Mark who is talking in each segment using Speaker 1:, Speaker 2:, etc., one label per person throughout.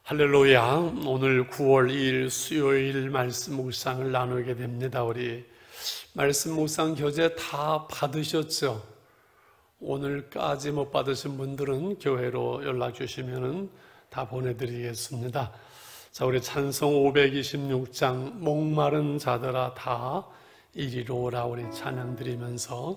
Speaker 1: 할렐루야. 오늘 9월 2일 수요일 말씀 묵상을 나누게 됩니다. 우리 말씀 묵상 교재 다 받으셨죠? 오늘까지 못 받으신 분들은 교회로 연락 주시면 다 보내드리겠습니다. 자, 우리 찬송 526장 목마른 자들아 다 이리로 오라 우리 찬양 드리면서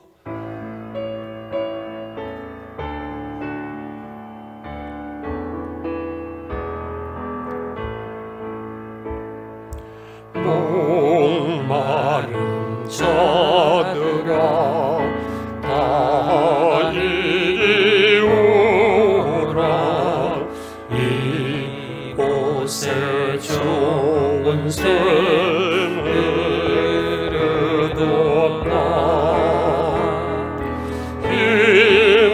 Speaker 2: 목마른 자들아 다 이리 오라 이곳에 좋은 샘을 얻었다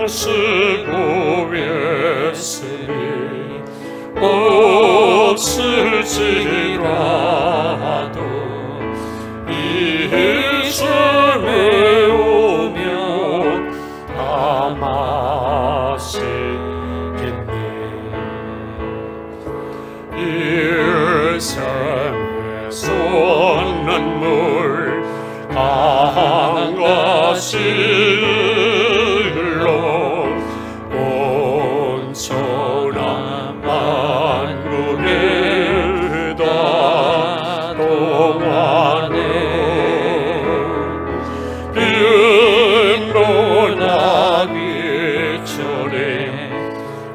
Speaker 2: 힘쓰고 애쓰니 없을지라도 이 삶에 오면 다 마시겠네 일생에서 눈물 강가실로 온 천하 만국에 다 동안에 빛노나기 전에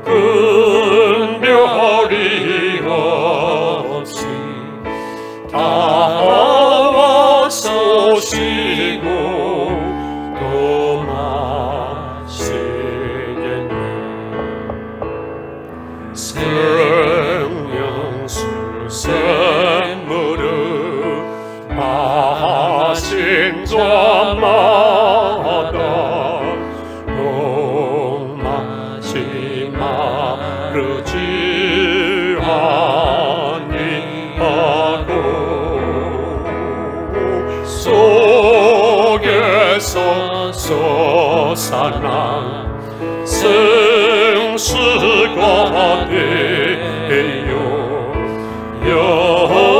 Speaker 2: 큰 별이 없이 다 와서 쉬고 또 마시겠네 생명수 샘물을 마신 자마다 목마시 마르지 아니하고 속에서 솟아나 생수가 되어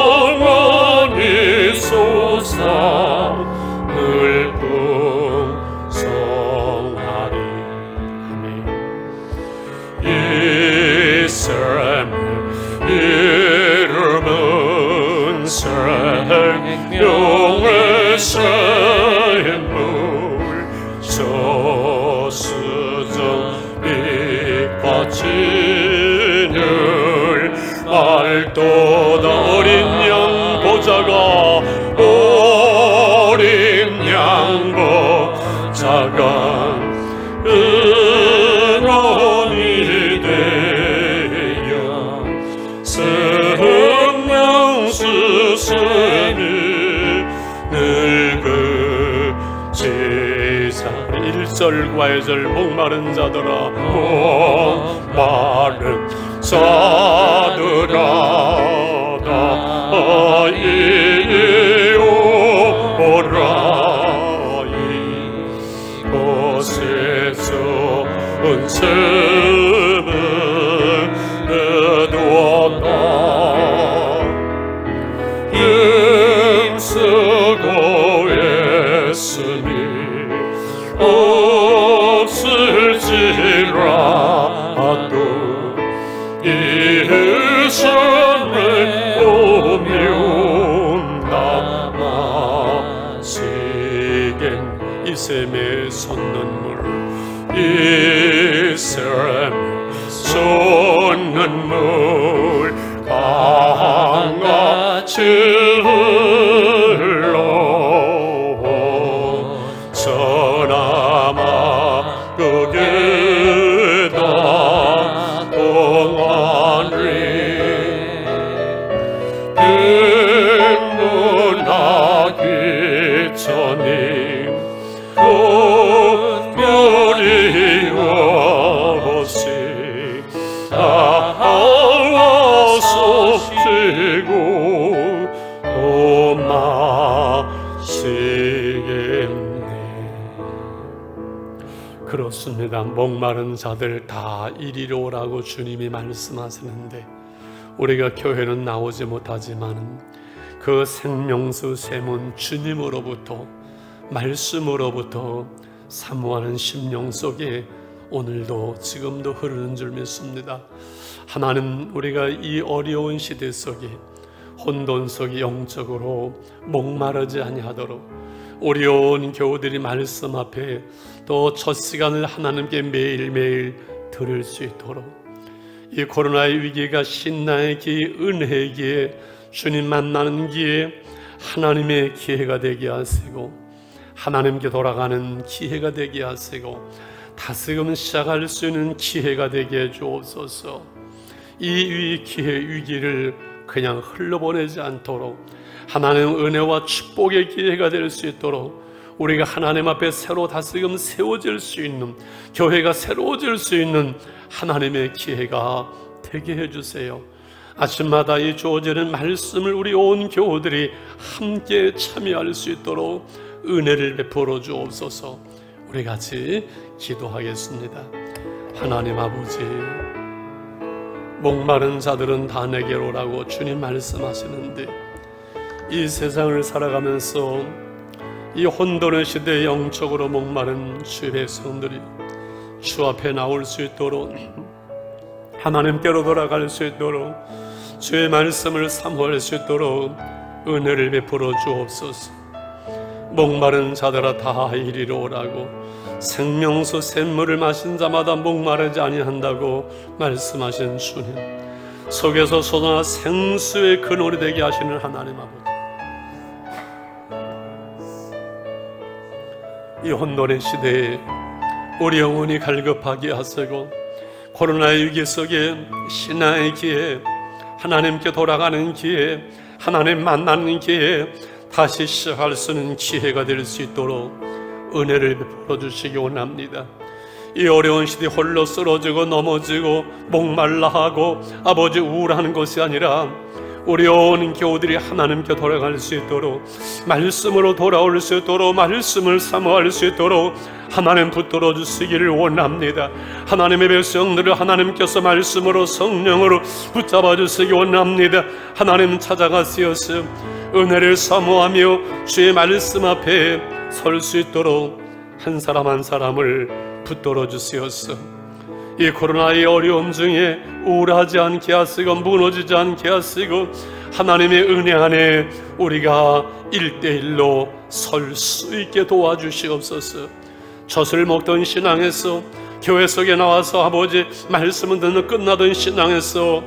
Speaker 2: 영원히 솟아 늘 풍성하리 아멘. 이 삶의 이름은 생명의 샘물 저수정 빛같이 늘 맑도다 어린 양 보자가 어린 양 보자가 은원이 되어 생명수선이 늙은 제사 1절과 2절 목마른 자들아 목마른 자들아 다 이리 오라 이곳에서 온 샘을 얻었다 힘쓰고 애쓰니 없을지라도 이 삶에 오면 다 마시겠네 이 샘의 솟는물 이 샘의 솟는물 강같이 흘러 천하만국에 다 동안리 빛문하기 전에 큰 별이 없이 다 와서 쉬고 또 마시겠네 그렇습니다. 목마른 자들 다 이리로 오라고 주님이 말씀하시는데
Speaker 1: 우리가 교회는 나오지 못하지만 그 생명수 세문 주님으로부터 말씀으로부터 사모하는 심령 속에 오늘도 지금도 흐르는 줄 믿습니다. 하나님, 우리가 이 어려운 시대 속에 혼돈 속에 영적으로 목마르지 아니하도록 우리 온 교우들이 말씀 앞에 또 첫 시간을 하나님께 매일매일 들을 수 있도록 이 코로나의 위기가 신앙의 기회, 은혜의 기회, 주님 만나는 기회, 하나님의 기회가 되게 하시고 하나님께 돌아가는 기회가 되게 하시고 다시금 시작할 수 있는 기회가 되게 해 주옵소서. 이 기회 위기를 그냥 흘러보내지 않도록 하나님의 은혜와 축복의 기회가 될 수 있도록 우리가 하나님 앞에 새로 다시금 세워질 수 있는, 교회가 새로워질 수 있는 하나님의 기회가 되게 해주세요. 아침마다 이 주어지는 말씀을 우리 온 교우들이 함께 참여할 수 있도록 은혜를 베풀어 주옵소서. 우리 같이 기도하겠습니다. 하나님 아버지, 목마른 자들은 다 내게로 오라고 주님 말씀하시는데 이 세상을 살아가면서 이 혼돈의 시대에 영적으로 목마른 주의 백성들이 주 앞에 나올 수 있도록, 하나님께로 돌아갈 수 있도록, 주의 말씀을 사모할 수 있도록 은혜를 베풀어 주옵소서. 목마른 자들아 다 이리로 오라고, 생명수 샘물을 마신 자마다 목마르지 아니한다고 말씀하신 주님, 속에서 솟아나 생수의 근원이 되게 하시는 하나님 아버지, 이 혼돈의 시대에 우리 영혼이 갈급하게 하시고 코로나의 위기 속에 신앙의 기회, 하나님께 돌아가는 기회, 하나님 만나는 기회, 다시 시작할 수 있는 기회가 될 수 있도록 은혜를 베풀어 주시기 원합니다. 이 어려운 시대 홀로 쓰러지고 넘어지고 목말라 하고 아버지 우울하는 것이 아니라 우리 온 교우들이 하나님께 돌아갈 수 있도록, 말씀으로 돌아올 수 있도록, 말씀을 사모할 수 있도록 하나님 붙들어 주시기를 원합니다. 하나님의 백성들을 하나님께서 말씀으로 성령으로 붙잡아 주시기 원합니다. 하나님 찾아가시어서 은혜를 사모하며 주의 말씀 앞에 설 수 있도록 한 사람 한 사람을 붙들어 주시옵소서. 이 코로나의 어려움 중에 우울하지 않게 하시고 무너지지 않게 하시고 하나님의 은혜 안에 우리가 1대1로 설 수 있게 도와주시옵소서. 젖을 먹던 신앙에서, 교회 속에 나와서 아버지 말씀을 듣는 끝나던 신앙에서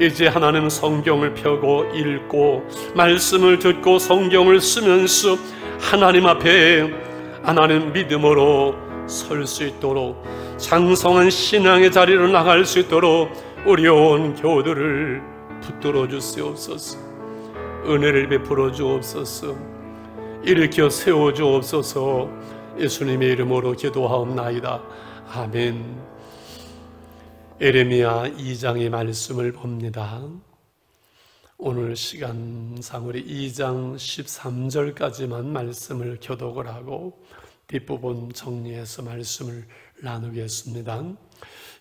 Speaker 1: 이제 하나님 성경을 펴고 읽고 말씀을 듣고 성경을 쓰면서 하나님 앞에 하나님 믿음으로 설 수 있도록, 장성한 신앙의 자리로 나갈 수 있도록 우리 온 교우들을 붙들어 주시옵소서. 은혜를 베풀어 주옵소서. 일으켜 세워 주옵소서. 예수님의 이름으로 기도하옵나이다. 아멘. 에레미야 2장의 말씀을 봅니다. 오늘 시간상 우리 2장 13절까지만 말씀을 교독을 하고 뒷부분 정리해서 말씀을 나누겠습니다.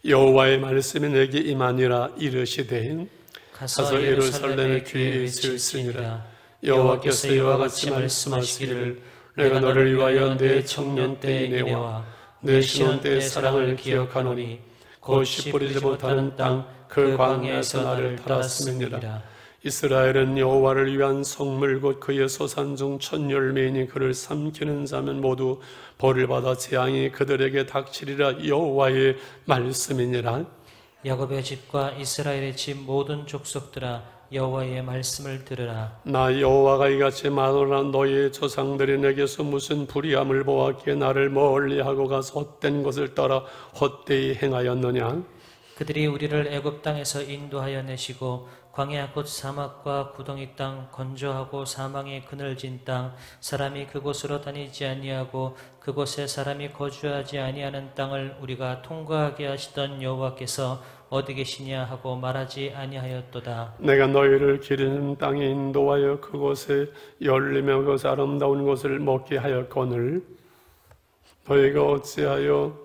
Speaker 1: 여호와의 말씀이 내게 임하니라. 이르시되 가서 예루살렘의 귀에 있을지니라. 여호와께서 이와 같이 말씀하시기를 내가 너를 위하여 내 청년 때의 인애와 내 신혼 때의 사랑을 기억하노니 곧 씨 뿌리지 못하는 땅 그 광야에서 나를 달았음이니라. 이스라엘은 여호와를 위한 성물 곧 그의 소산 중 첫 열매이니 그를 삼키는 자면 모두 벌을 받아 재앙이 그들에게 닥치리라. 여호와의 말씀이니라.
Speaker 3: 야곱의 집과 이스라엘의 집 모든 족속들아 여호와의 말씀을 들으라.
Speaker 1: 나 여호와가 이같이 말하노라. 너희의 조상들이 내게서 무슨 불의함을 보았기에 나를 멀리하고 가서 헛된 것을 따라 헛되이 행하였느냐.
Speaker 3: 그들이 우리를 애굽 땅에서 인도하여 내시고 광야 곧 사막과 구덩이 땅, 건조하고 사망의 그늘진 땅, 사람이 그곳으로 다니지 아니하고 그곳에 사람이 거주하지 아니하는 땅을 우리가 통과하게 하시던 여호와께서 어디 계시냐 하고 말하지 아니하였도다.
Speaker 1: 내가 너희를 기르는 땅에 인도하여 그곳에 열리며 그 아름다운 것을 먹게 하였거늘 너희가 어찌하여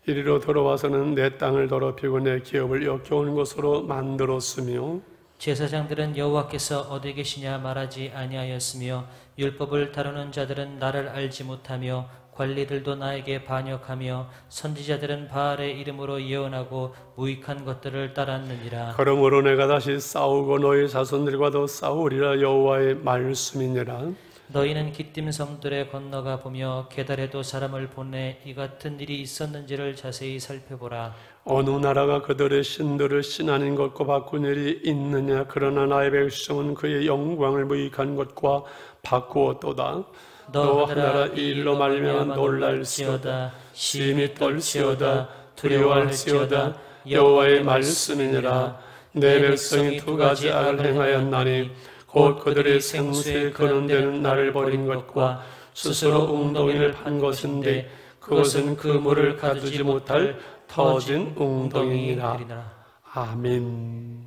Speaker 1: 이리로 들어와서는 내 땅을 더럽히고 내 기업을 역겨운 것으로 만들었으며
Speaker 3: 제사장들은 여호와께서 어디 계시냐 말하지 아니하였으며 율법을 다루는 자들은 나를 알지 못하며 관리들도 나에게 반역하며 선지자들은 바알의 이름으로 예언하고 무익한 것들을 따랐느니라.
Speaker 1: 그러므로 내가 다시 싸우고 너희 자손들과도 싸우리라. 여호와의 말씀이니라.
Speaker 3: 너희는 기띔 섬들에 건너가 보며 게달에도 사람을 보내 이 같은 일이 있었는지를 자세히 살펴보라.
Speaker 1: 어느 나라가 그들의 신들을 신 아닌 것과 바꾼 일이 있느냐? 그러나 나의 백성은 그의 영광을 무익한 것과 바꾸었도다. 너 하나라 이 일로 말미암아 놀랄지어다. 심히 떨지어다. 두려워할지어다. 여호와의 말씀이니라. 내 백성이 두 가지 악을 행하였나니 곧 그들이 생수에 거론되는 나를 버린 것과 스스로 웅덩이를 판 것인데 그것은 그 물을 가두지 못할 터진 웅덩이니라. 아멘.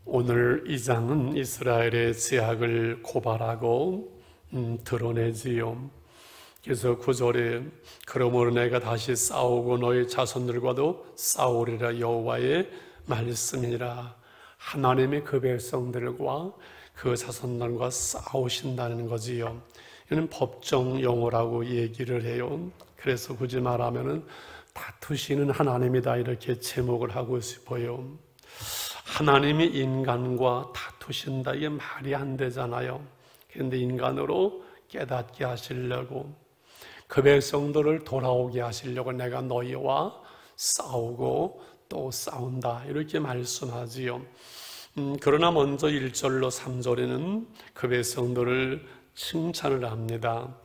Speaker 1: 오늘 이 장은 이스라엘의 죄악을 고발하고 드러내지요. 그래서 9절에 그러므로 내가 다시 싸우고 너희 자손들과도 싸우리라. 여호와의 말씀이니라. 하나님이 그 백성들과 그 자손들과 싸우신다는 거지요. 이는 법정 용어라고 얘기를 해요. 그래서 굳이 말하면은 다투시는 하나님이다 이렇게 제목을 하고 싶어요. 하나님이 인간과 다투신다 이게 말이 안 되잖아요. 그런데 인간으로 깨닫게 하시려고 그 백성들을 돌아오게 하시려고 내가 너희와 싸우고 또 싸운다 이렇게 말씀하지요. 그러나 먼저 1절로 3절에는 그 백성들을 칭찬을 합니다.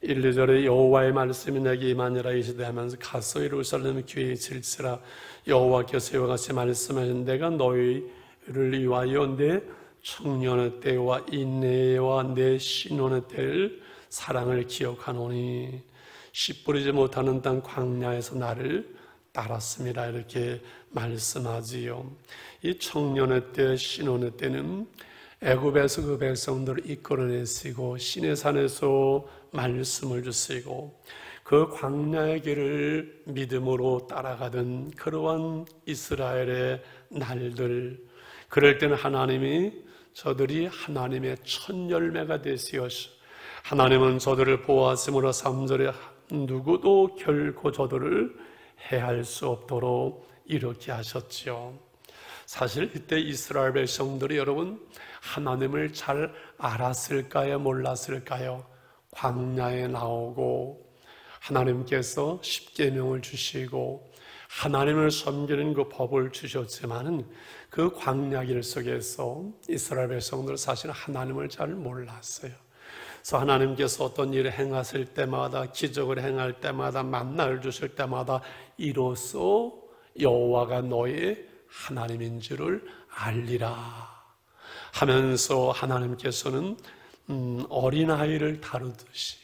Speaker 1: 1, 2절에 여호와의 말씀이 내게 임하니라 이시되 하면서 가서 예루살렘 교회에 질지라. 여호와께서 이와 같이 말씀하신 내가 너희를 위하여 내 청년의 때와 인내와 내 신혼의 때를 사랑을 기억하노니 씨 뿌리지 못하는 땅 광야에서 나를 따랐습니다 이렇게 말씀하지요. 이 청년의 때, 신혼의 때는 애굽에서 그 백성들을 이끌어내시고 시내산에서 말씀을 주시고 그 광야의 길을 믿음으로 따라가던 그러한 이스라엘의 날들, 그럴 때는 하나님이 저들이 하나님의 첫 열매가 되시어서 하나님은 저들을 보호하심으로 3절에 누구도 결코 저들을 해할 수 없도록 이렇게 하셨지요. 사실 이때 이스라엘 백성들이 여러분 하나님을 잘 알았을까요? 몰랐을까요? 광야에 나오고 하나님께서 십계명을 주시고 하나님을 섬기는 그 법을 주셨지만은 그 광야길 속에서 이스라엘 백성들은 사실 하나님을 잘 몰랐어요. 그래서 하나님께서 어떤 일을 행하실 때마다 기적을 행할 때마다 만나를 주실 때마다 이로써 여호와가 너의 하나님인 줄을 알리라 하면서 하나님께서는 어린아이를 다루듯이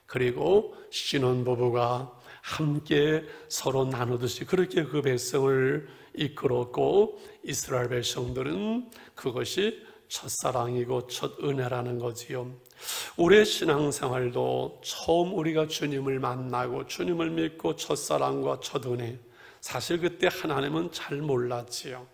Speaker 1: 그리고 신혼부부가 함께 서로 나누듯이 그렇게 그 백성을 이끌었고 이스라엘 백성들은 그것이 첫사랑이고 첫 은혜라는 거지요. 우리의 신앙생활도 처음 우리가 주님을 만나고 주님을 믿고 첫사랑과 첫 은혜, 사실 그때 하나님은 잘 몰랐지요.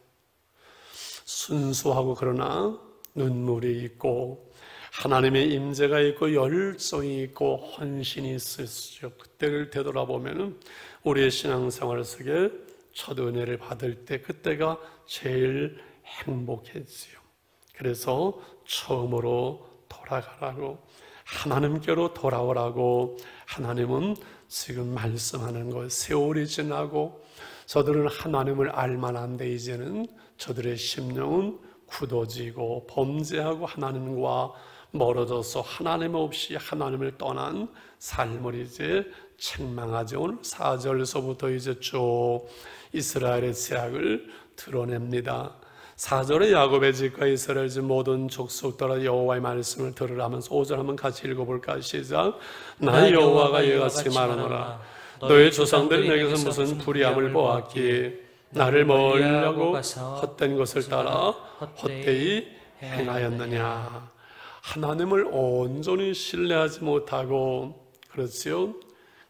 Speaker 1: 순수하고 그러나 눈물이 있고 하나님의 임재가 있고 열정이 있고 헌신이 있으시죠. 그때를 되돌아보면 우리의 신앙생활 속에 첫 은혜를 받을 때 그때가 제일 행복했지요. 그래서 처음으로 돌아가라고, 하나님께로 돌아오라고 하나님은 지금 말씀하는 거예요. 세월이 지나고 저들은 하나님을 알만한데 이제는 저들의 심령은 굳어지고 범죄하고 하나님과 멀어져서 하나님 없이 하나님을 떠난 삶을 이제 책망하죠. 오늘 4절에서부터 이제 쭉 이스라엘의 죄악을 드러냅니다. 4절에 야곱의 집과 이스라엘 집 모든 족속 따라 여호와의 말씀을 들으라면서 5절 한번 같이 읽어볼까? 시작. 나 여호와가 이같이 말하노라. 너의 조상들이 내게서 무슨 불의함을 보았기에 나를 멀리하고 헛된 것을 따라 헛되이 행하였느냐. 하나님을 온전히 신뢰하지 못하고, 그렇지요?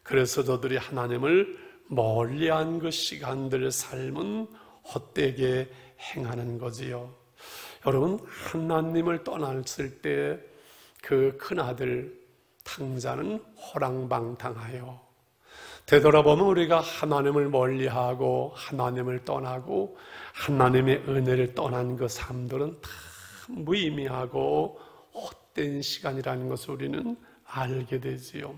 Speaker 1: 그래서 저들이 하나님을 멀리한 그 시간들 삶은 헛되게 행하는 거지요. 여러분, 하나님을 떠났을 때 그 큰아들 탕자는 호랑방탕하여, 되돌아보면 우리가 하나님을 멀리하고 하나님을 떠나고 하나님의 은혜를 떠난 그 삶들은 다 무의미하고 헛된 시간이라는 것을 우리는 알게 되지요.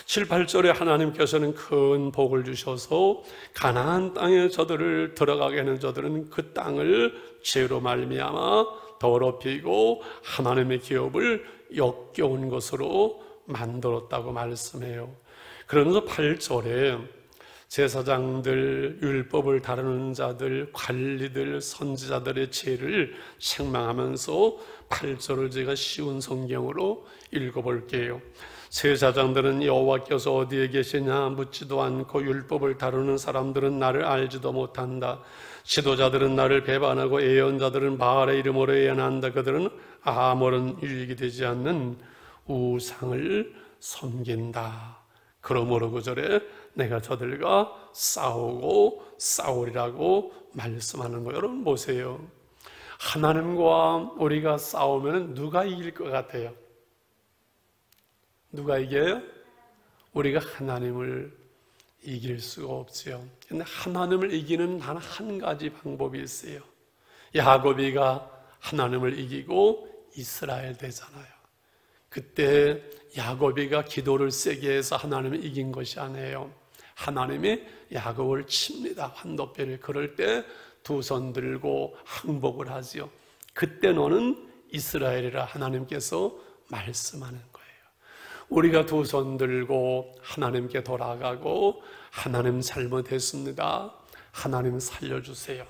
Speaker 1: 7, 8절에 하나님께서는 큰 복을 주셔서 가나안 땅에 저들을 들어가게 하는 저들은 그 땅을 죄로 말미암아 더럽히고 하나님의 기업을 역겨운 것으로 만들었다고 말씀해요. 그러면서 8절에 제사장들, 율법을 다루는 자들, 관리들, 선지자들의 죄를 책망하면서 8절을 제가 쉬운 성경으로 읽어볼게요. 제사장들은 여호와께서 어디에 계시냐 묻지도 않고, 율법을 다루는 사람들은 나를 알지도 못한다. 지도자들은 나를 배반하고 예언자들은 바알의 이름으로 예언한다. 그들은 아무런 유익이 되지 않는 우상을 섬긴다. 그러므로 9절에 내가 저들과 싸우고 싸우리라고 말씀하는 거예요. 여러분 보세요. 하나님과 우리가 싸우면 누가 이길 것 같아요? 누가 이겨요? 우리가 하나님을 이길 수가 없지요. 근데 하나님을 이기는 단 한 가지 방법이 있어요. 야곱이가 하나님을 이기고 이스라엘 되잖아요. 그때 야곱이가 기도를 세게 해서 하나님을 이긴 것이 아니에요. 하나님이 야곱을 칩니다. 환도뼈를. 그럴 때 두 손 들고 항복을 하지요. 그때 너는 이스라엘이라 하나님께서 말씀하는 거예요. 우리가 두 손 들고 하나님께 돌아가고 하나님 잘못했습니다. 하나님 살려주세요.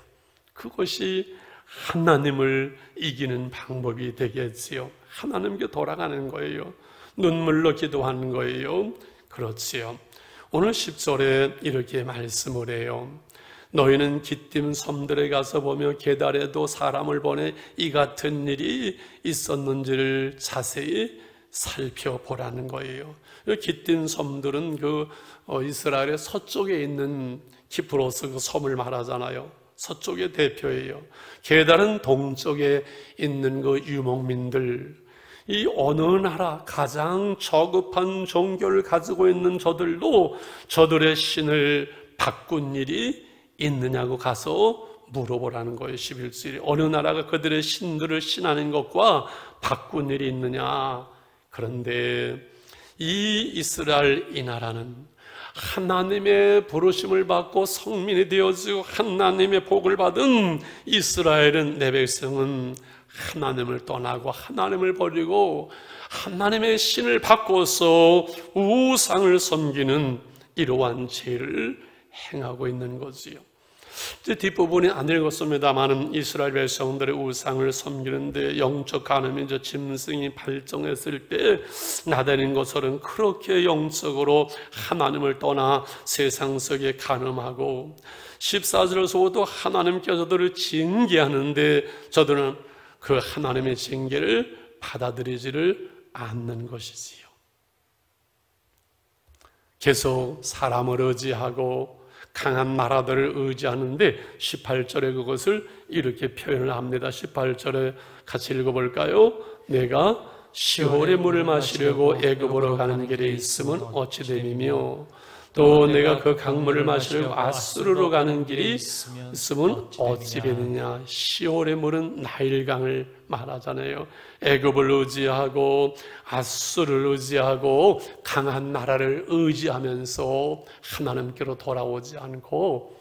Speaker 1: 그것이 하나님을 이기는 방법이 되겠지요. 하나님께 돌아가는 거예요. 눈물로 기도하는 거예요. 그렇지요. 오늘 10절에 이렇게 말씀을 해요. 너희는 기띔 섬들에 가서 보며 게달에도 사람을 보내 이 같은 일이 있었는지를 자세히 살펴보라는 거예요. 기띔 섬들은 그 이스라엘의 서쪽에 있는 키프로스 그 섬을 말하잖아요. 서쪽의 대표예요. 게달은 동쪽에 있는 그 유목민들, 이 어느 나라 가장 저급한 종교를 가지고 있는 저들도 저들의 신을 바꾼 일이 있느냐고 가서 물어보라는 거예요. 11절에 어느 나라가 그들의 신들을 신하는 것과 바꾼 일이 있느냐. 그런데 이 이스라엘 이 나라는 하나님의 부르심을 받고 성민이 되어지고 하나님의 복을 받은 이스라엘은, 내 백성은 하나님을 떠나고 하나님을 버리고 하나님의 신을 바꿔서 우상을 섬기는 이러한 죄를 행하고 있는 거지요. 이제 뒷부분이 안 읽었습니다만 이스라엘 백성들의 우상을 섬기는데 영적 간음이 이제 짐승이 발정했을 때 나대는 것처럼 그렇게 영적으로 하나님을 떠나 세상 속에 간음하고, 14절에서도 하나님께서 저들을 징계하는데 저들은 그 하나님의 징계를 받아들이지를 않는 것이지요. 계속 사람을 의지하고 강한 나라들을 의지하는데 18절에 그것을 이렇게 표현을 합니다. 18절에 같이 읽어볼까요? 내가 시홀의 물을 마시려고 애굽으로 가는 길에 있으면 어찌 됨이며, 또 내가 그 강물을 마시려고 아수르로 가는 길이 있으면 어찌 되느냐. 시홀의 물은 나일강을 말하잖아요. 애굽을 의지하고 아수르를 의지하고 강한 나라를 의지하면서 하나님께로 돌아오지 않고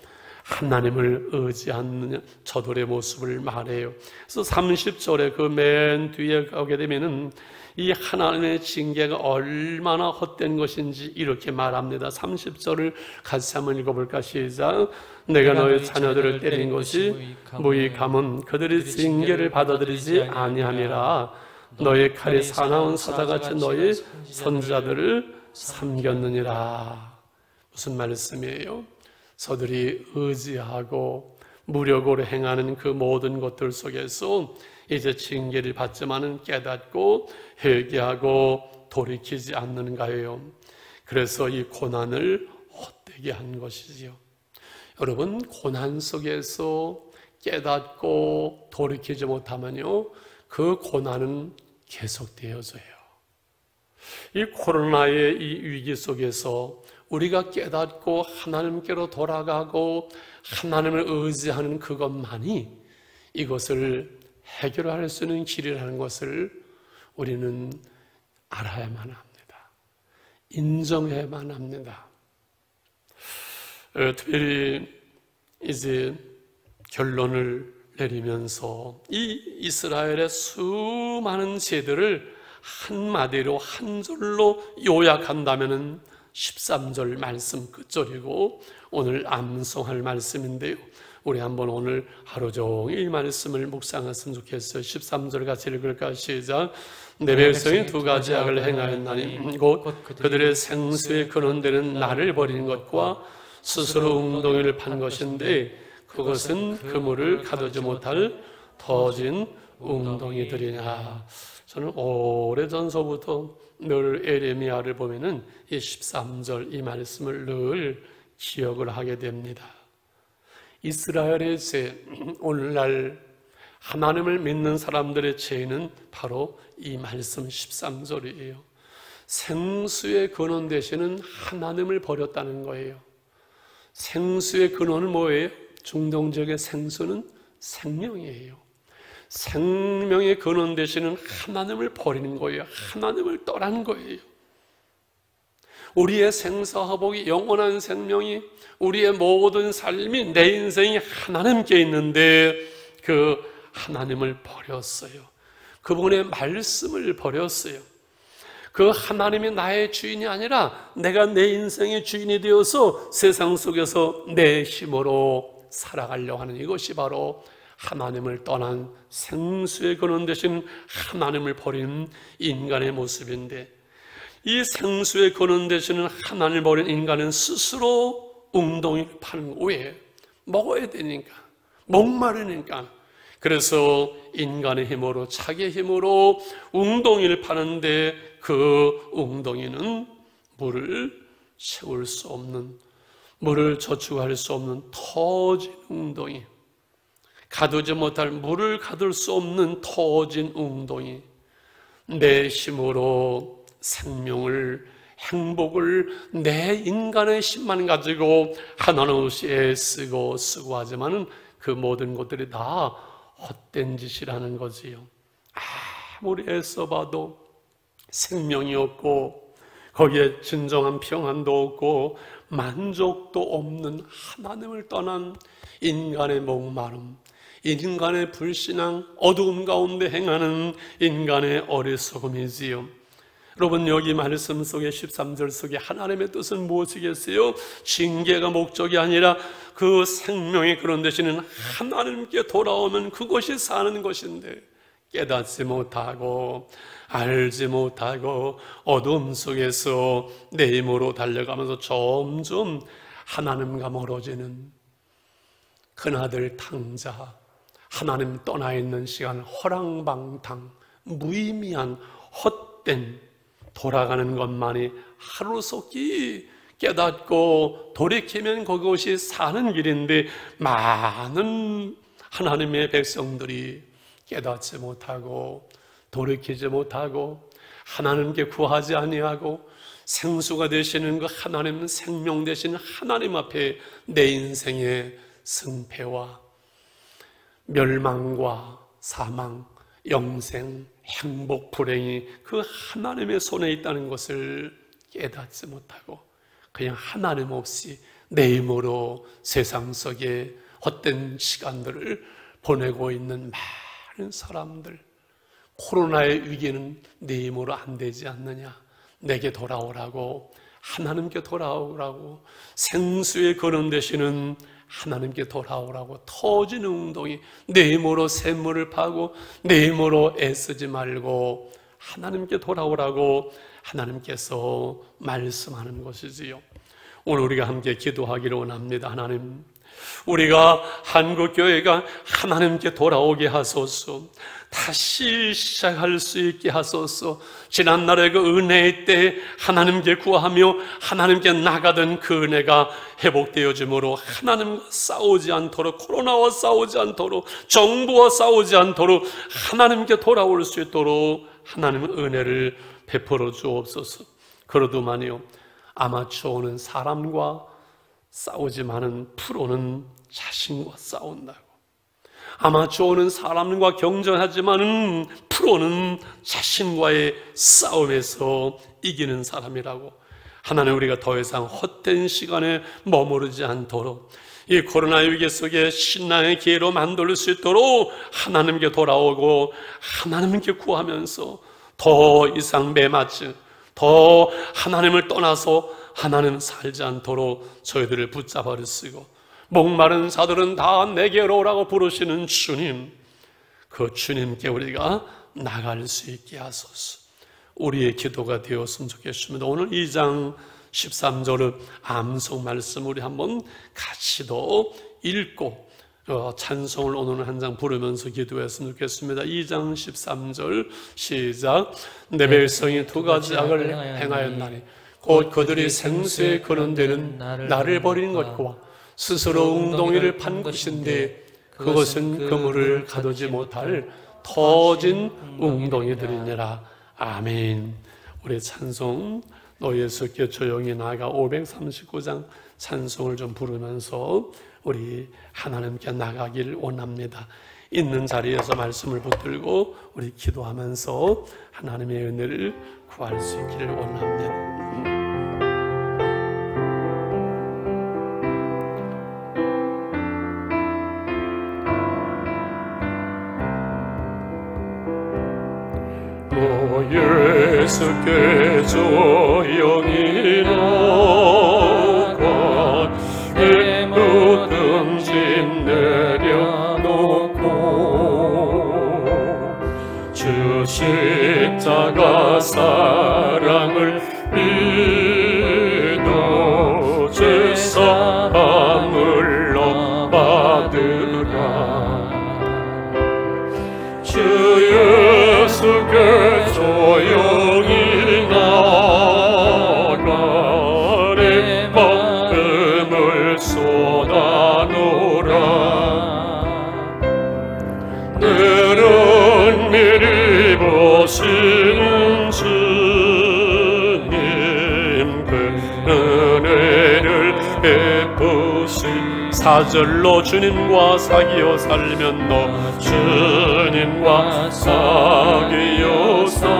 Speaker 1: 하나님을 의지하는 저들의 모습을 말해요. 그래서 30절에 그 맨 뒤에 가게 되면은 이 하나님의 징계가 얼마나 헛된 것인지 이렇게 말합니다. 30절을 같이 한번 읽어볼까? 시작. 내가 너희 자녀들을 때린 것이 무익함은 그들이 징계를 받아들이지 아니하니라. 너희 칼이 사나운 사자같이 너희 선지자들을 삼겼느니라. 무슨 말씀이에요? 저들이 의지하고 무력으로 행하는 그 모든 것들 속에서 이제 징계를 받지만은 깨닫고 회개하고 돌이키지 않는가요? 그래서 이 고난을 헛되게 한 것이지요. 여러분, 고난 속에서 깨닫고 돌이키지 못하면요, 그 고난은 계속되어져요. 이 코로나의 이 위기 속에서 우리가 깨닫고 하나님께로 돌아가고 하나님을 의지하는 그것만이 이것을 해결할 수 있는 길이라는 것을 우리는 알아야만 합니다. 인정해야만 합니다. 특별히 이제 결론을 내리면서 이 이스라엘의 수많은 죄들을 한마디로 한 줄로 요약한다면 13절 말씀 끝절이고 오늘 암송할 말씀인데요, 우리 한번 오늘 하루 종일 이 말씀을 묵상했으면 좋겠어요. 13절 같이 읽을까? 시작. 내 백성이 두 가지 악을 행하였나니 곧 그들의 생수의 근원되는 나를 버리는 것과 스스로 웅덩이를 판 것인데 그것은 그물을 가두지 못할 터진 웅덩이들이냐. 저는 오래전서부터 늘 에레미야를 보면은 이 13절 이 말씀을 늘 기억을 하게 됩니다. 이스라엘의 죄, 오늘날 하나님을 믿는 사람들의 죄는 바로 이 말씀 13절이에요. 생수의 근원 되시는 하나님을 버렸다는 거예요. 생수의 근원은 뭐예요? 중동지역의 생수는 생명이에요. 생명의 근원 되시는 하나님을 버리는 거예요. 하나님을 떠난 거예요. 우리의 생사화복이 영원한 생명이, 우리의 모든 삶이, 내 인생이 하나님께 있는데 그 하나님을 버렸어요. 그분의 말씀을 버렸어요. 그 하나님이 나의 주인이 아니라 내가 내 인생의 주인이 되어서 세상 속에서 내 힘으로 살아가려고 하는 이것이 바로 하나님을 떠난 생수의 근원 되신 하나님을 버린 인간의 모습인데, 이 생수의 근원 되시는 하나님을 버린 인간은 스스로 웅덩이를 파는 거예요. 먹어야 되니까, 목마르니까. 그래서 인간의 힘으로, 자기의 힘으로 웅덩이를 파는데 그 웅덩이는 물을 채울 수 없는, 물을 저축할 수 없는 터진 웅덩이, 가두지 못할 물을 가둘 수 없는 터진 웅덩이. 내 힘으로 생명을, 행복을 내 인간의 힘만 가지고 하나는 없이 애쓰고 수고하지만은 그 모든 것들이 다 헛된 짓이라는 거지요. 아무리 애써봐도 생명이 없고 거기에 진정한 평안도 없고 만족도 없는 하나님을 떠난 인간의 목마름, 인간의 불신앙, 어두움 가운데 행하는 인간의 어리석음이지요. 여러분, 여기 말씀 속에 13절 속에 하나님의 뜻은 무엇이겠어요? 징계가 목적이 아니라 그 생명의 그런 되시는 하나님께 돌아오면 그것이 사는 것인데, 깨닫지 못하고 알지 못하고 어둠 속에서 내 힘으로 달려가면서 점점 하나님과 멀어지는 그나들 탕자, 하나님 떠나 있는 시간, 허랑방탕, 무의미한 헛된 돌아가는 것만이 하루속히 깨닫고 돌이키면 그것이 사는 길인데, 많은 하나님의 백성들이 깨닫지 못하고 돌이키지 못하고 하나님께 구하지 아니하고 생수가 되시는 그 하나님, 생명 되시는 하나님 앞에 내 인생의 승패와 멸망과 사망, 영생, 행복, 불행이 그 하나님의 손에 있다는 것을 깨닫지 못하고 그냥 하나님 없이 내 힘으로 세상 속에 헛된 시간들을 보내고 있는 많은 사람들. 코로나의 위기는 내 힘으로 안 되지 않느냐, 내게 돌아오라고, 하나님께 돌아오라고, 생수의 근원 되시는 하나님께 돌아오라고. 터진 웅덩이, 내 힘으로 샘물을 파고 내 힘으로 애쓰지 말고 하나님께 돌아오라고 하나님께서 말씀하는 것이지요. 오늘 우리가 함께 기도하기를 원합니다. 하나님, 우리가 한국교회가 하나님께 돌아오게 하소서. 다시 시작할 수 있게 하소서. 지난날의 그 은혜의 때 하나님께 구하며 하나님께 나가던 그 은혜가 회복되어짐으로 하나님과 싸우지 않도록, 코로나와 싸우지 않도록, 정부와 싸우지 않도록 하나님께 돌아올 수 있도록 하나님의 은혜를 베풀어 주옵소서. 그러더만요, 아마추어는 사람과 싸우지만은 프로는 자신과 싸운다고. 아마추어는 사람과 경쟁하지만은 프로는 자신과의 싸움에서 이기는 사람이라고. 하나님, 우리가 더 이상 헛된 시간에 머무르지 않도록 이 코로나 위기 속에 신앙의 기회로 만들 수 있도록 하나님께 돌아오고 하나님께 구하면서 더 이상 매맞지, 더 하나님을 떠나서 하나님 살지 않도록 저희들을 붙잡아 주시고, 목마른 자들은 다 내게로 오라고 부르시는 주님, 그 주님께 우리가 나갈 수 있게 하소서. 우리의 기도가 되었으면 좋겠습니다. 오늘 2장 13절의 암송 말씀 우리 한번 같이 더 읽고 찬송을 오늘 한 장 부르면서 기도했으면 좋겠습니다. 2장 13절 시작. 내 백성이 두 가지 악을 행하였나니 곧 그들이 생수에 거론되는 나를 버린 것과 스스로 웅덩이를 판 것인데 그것은 그물을 가두지 못할 터진 웅덩이들이니라. 아멘. 우리 찬송 너 예수께 조용히 나아가 539장 찬송을 좀 부르면서 우리 하나님께 나가길 원합니다. 있는 자리에서 말씀을 붙들고 우리 기도하면서 하나님의 은혜를 구할 수 있기를 원합니다.
Speaker 2: 예수께 조용히 나가 내 모든 짐 내려놓고 주 십자가 사랑을 믿어 죄사함을 너 받으라. 주 예수께 조용히 나가 내 마음을 쏟아놓으라. 너는 미리 보시는 주님 그 은혜를 베푸시. 4절로 주님과 사귀어 살면 너 주님과 사귀어 살면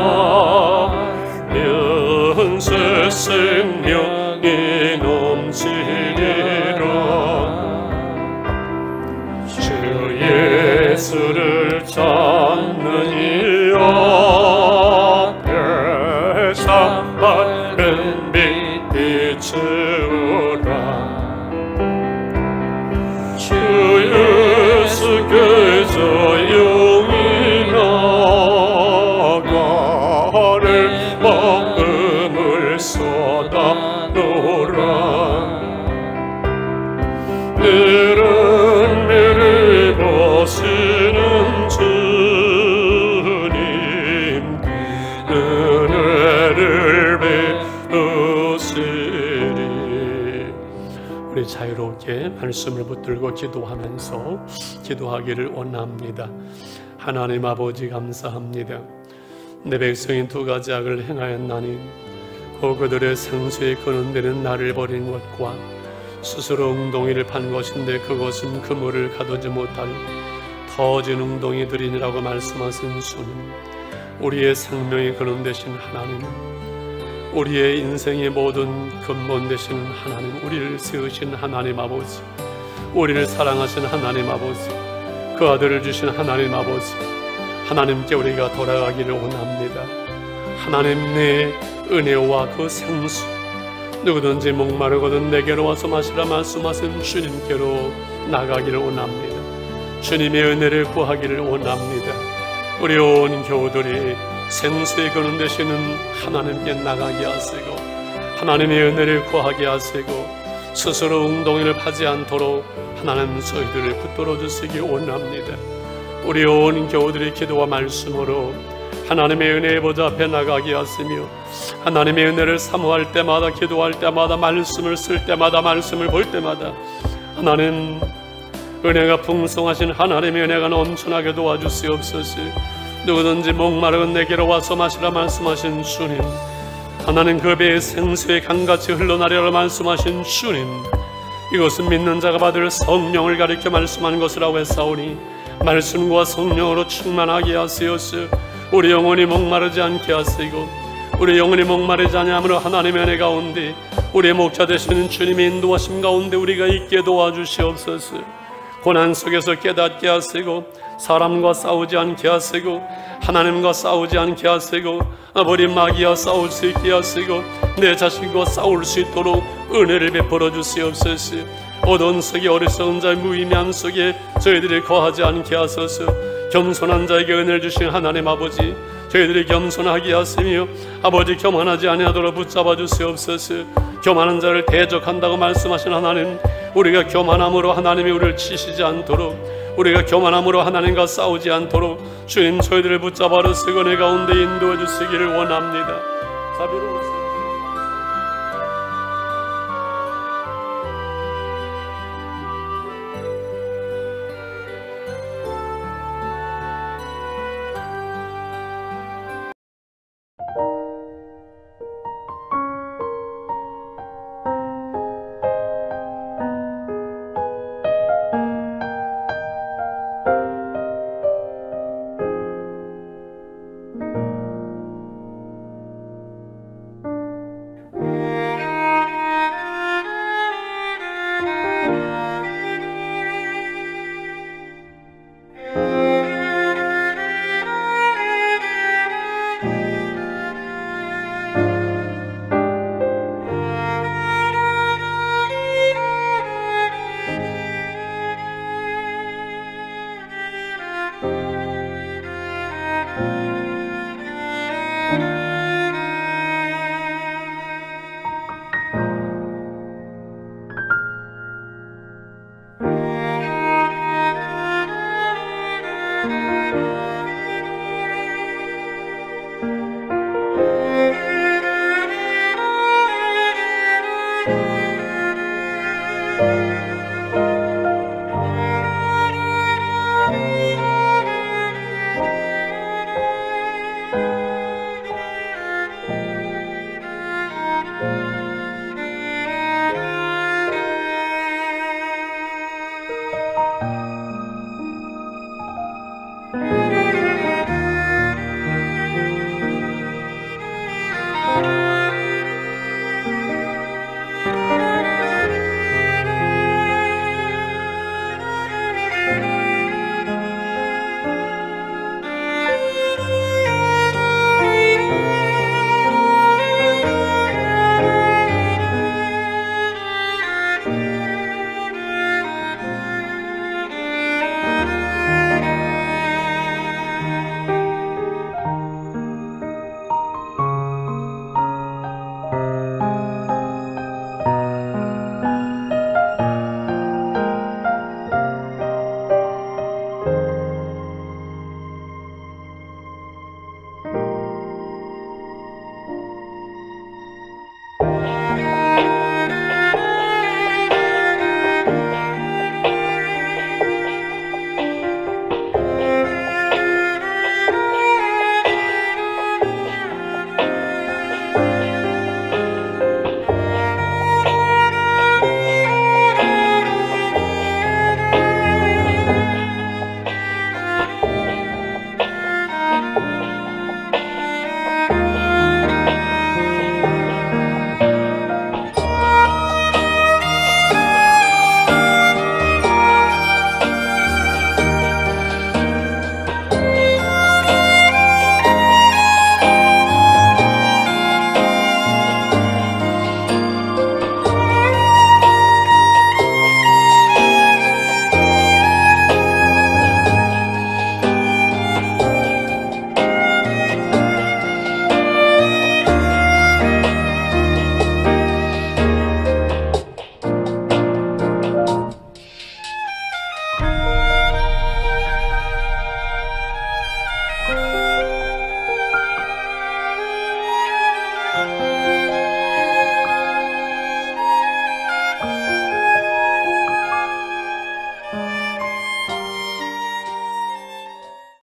Speaker 2: 새 생명이 넘치리라. 주 예수를 찾는 이 앞에 산밝은 빛 비추라. 주 예수께 조용히 나가 내 마음을 쏟아놓으라. 너는 미리 보시는 주님 은혜를 베푸시리. 우리 자유롭게 말씀을 붙들고 기도하면서 기도하기를 원합니다. 하나님 아버지 감사합니다. 내 백성이 두 가지 악을 행하였나니 곧 그들의 생수에 거론되는 나를 버린 것과 스스로 웅덩이를 판 것인데 그것은 그물을 가두지 못할 터진 웅덩이들이니라고 말씀하신 주님, 우리의 생명의 근원 되신 하나님, 우리의 인생의 모든 근본 되시는 하나님, 우리를 세우신 하나님 아버지, 우리를 사랑하신 하나님 아버지, 그 아들을 주신 하나님 아버지, 하나님께 우리가 돌아가기를 원합니다. 하나님의 은혜와 그 생수, 누구든지 목마르거든 내게로 와서 마시라 말씀하신 주님께로 나가기를 원합니다. 주님의 은혜를 구하기를 원합니다. 우리 온 교우들이 생수의 근원 되시는 하나님께 나가게 하시고 하나님의 은혜를 구하게 하시고
Speaker 1: 스스로 웅덩이를 파지 않도록 하나님 저희들을 붙들어 주시기 원합니다. 우리 온 교우들의 기도와 말씀으로 하나님의 은혜의 보좌 앞에 나가게 하시며 하나님의 은혜를 사모할 때마다, 기도할 때마다, 말씀을 쓸 때마다, 말씀을 볼 때마다 하나님 은혜가 풍성하신 하나님의 은혜가 넘쳐나게 도와주시옵소서. 누구든지 목마르건 내게로 와서 마시라 말씀하신 주님, 하나님 그 배에 생수의 강같이 흘러나리라 말씀하신 주님, 이것은 믿는 자가 받을 성령을 가리켜 말씀하는 것이라고 했사오니 말씀과 성령으로 충만하게 하시옵소서. 우리 영혼이 목마르지 않게 하시고 우리 영혼이 목마르지 아니하므로 하나님의 은혜 가운데 우리의 목자 되시는 주님의 인도하심 가운데 우리가 있게 도와주시옵소서. 고난 속에서 깨닫게 하시고 사람과 싸우지 않게 하시고 하나님과 싸우지 않게 하시고 아버지 마귀와 싸울 수 있게 하시고 내 자신과 싸울 수 있도록 은혜를 베풀어 주시옵소서. 어두운 속에 어리석은 자의 무의미함 속에 저희들이 거하지 않게 하소서. 겸손한 자에게 은혜를 주신 하나님 아버지, 저희들이 겸손하게 하시며 아버지 교만하지 아니하도록 붙잡아 주시옵소서. 교만한 자를 대적한다고 말씀하신 하나님, 우리가 교만함으로 하나님이 우리를 치시지 않도록, 우리가 교만함으로 하나님과 싸우지 않도록 주님 저희들을 붙잡아 주시고 내 가운데 인도해 주시기를 원합니다. 자비로우시고